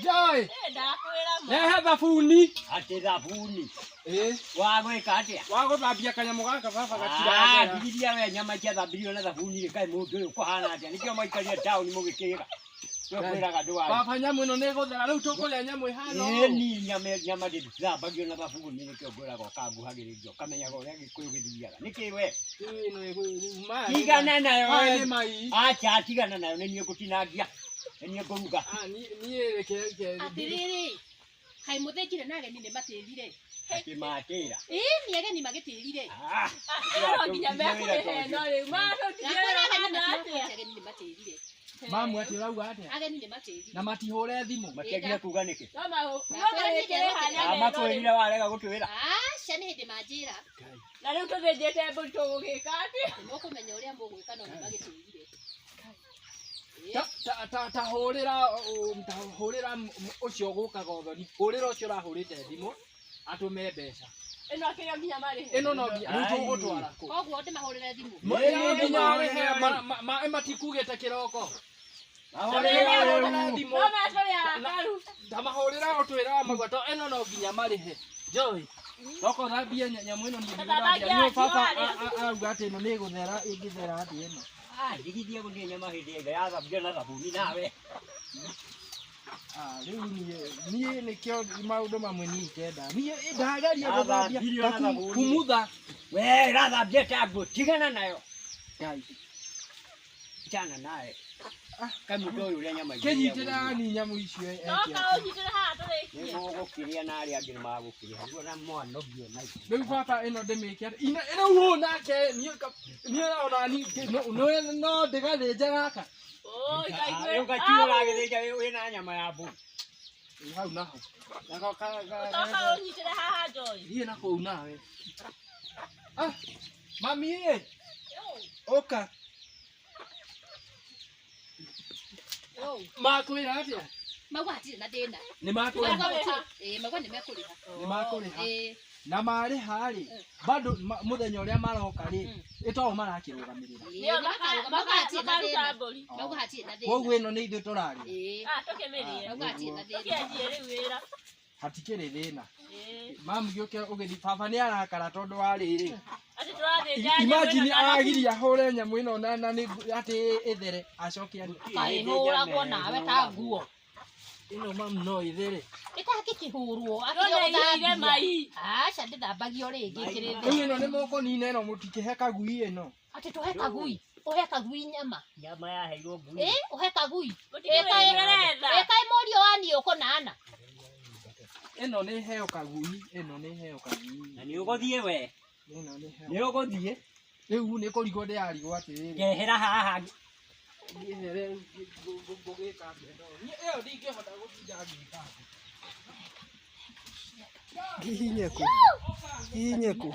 Joy. Lehe thabuni. Ati thabuni. Wagwe kate. Wagwe babia kanyamo gaka baba gatira. Ndigiria we nyama cia thabiri na thabuni kai mundu uyu kuhana atia nikio maikaria town mugikira. Twiraga ndwa. Baba nyamu ino niguthera riu tukuria nyamu ihana. Ni nyama ndi thabagio na thabuni nikio ngwiraga kaguhagiririo kamenyaga uria gikuyu githiaga. Niki we? Tigana nayo. Acha tigana nayo ni ngutinangia. Ni nguruga. Ni reke. Atiriri. Kai muthekire na ageni ni matirire. Ati matira. Ni ageni magitirire. Nginya mekure no ri mato tigera ageni ni matirire. Mamu ati urauga atia? Ageni ni matirire. Na matihure thimu. Matiagira kuga niki? Makwirire warega gutwira. Acha ni hindi manjira. Na riu tuthinjite mbũri tũgũgĩka atĩ. Nĩ kũmenya ũrĩa mũgwĩka no nĩ magĩtĩrire. Tahũrĩra ũcio gũkaga ũthoni. Hũrĩra ũcio ũrahũrĩte thimũ atũme mbeca. Ĩno kĩrĩa nginya marĩ. Ĩno no nginya rĩu tũgũtwara kũ? Koguo ndĩmahũrĩre thimũ. Nginya maĩ matikugĩte kĩroko. Ndamahũrĩra ũtwĩra magua to ĩno no nginya marĩhe. Joy. Toko thambia nyamũ ĩno nĩ thambia. Nĩ baba arauga atĩ ĩno nĩ gũthera ĩngĩthera atĩ ĩno. Ndigithia gũthiĩ nyama hĩndĩ ĩrĩa ya thambia na thabuni nawe. Rĩu niĩ nĩkĩo maũndũ mamwe niĩ ikenda. Niĩ ndageria gũthambia kumutha. We rathambia tangu tigana nayo. Ngai. Chana naye. Kamuto ũrĩa nyama icio. Kĩnyitĩra ni nyamũ icio Toka ũnyitĩre haha tũrĩkie. Nĩguo gũkĩrĩa na arĩa angĩ nĩmagũkĩrĩa. Ũguo na mwana ũngĩ na icio. Rĩu baba ĩno ndĩmĩke atĩa? Ĩno nake niĩ ona no ndĩgathĩnja gaka. Oi ũgatiga ũragĩthĩnja wĩna nyama ya mbũri. Hau naho. Toka ũnyitĩre haha Joy. Thiĩ na kũu nawe. Mami ĩ. Ũka. Makwĩra atĩa? Mauga hatirĩ na thĩna. Nĩ makũrĩha. Mauga nĩ mekũrĩha. Nĩ makũrĩha. Na marĩha rĩ, bado mũthenya ũrĩa maroka rĩ, ĩtoo marakĩrũgamĩrĩra. Mauga hatirĩ na thĩna. Mauga hatirĩ na thĩna. Koguo ĩno nĩ ithuĩ tũrarĩa. Tũkĩmĩrĩe. Mauga hatirĩ na thĩna. Tũkĩanjie rĩu wĩra. Hatikĩrĩ thĩna. Mamu gĩũke ũgĩthi baba nĩ arakara tondũ wa rĩrĩ. Atĩ tũrathĩnja. Imagine aragiria hũre nyamũ ĩno na atĩ ĩthere acoke ari. Kahũragwo nawe ta nguo. Ĩno mamu no ĩthere. Ĩtakĩkĩhũrwo. Nĩire mai. Aca ndĩthambagio rĩngĩ kĩrĩ thĩ. Rĩu ĩno nĩ mũkũnina ĩno mũtikĩhe kagui ĩno. Atĩ tũhe kagui. Ũhe kagui nyama. Nyama yaheirwo ngui. Ũhe kagui. Ĩkaĩ mũriũ wani ũkũnana. Ĩno nĩ heo kagui, ĩno nĩ heo kagui. Na nĩ ũgũthiĩ we. Ĩno nĩ heo. Nĩ ũgũthiĩ. Rĩu nĩ kũrigwo ndĩrarigwo atĩrĩrĩ. Ngehera haha. Ngĩhere ngũgĩka atĩa. Ĩyo ndingĩhota gũtinda ngĩka. Hihinye kũ?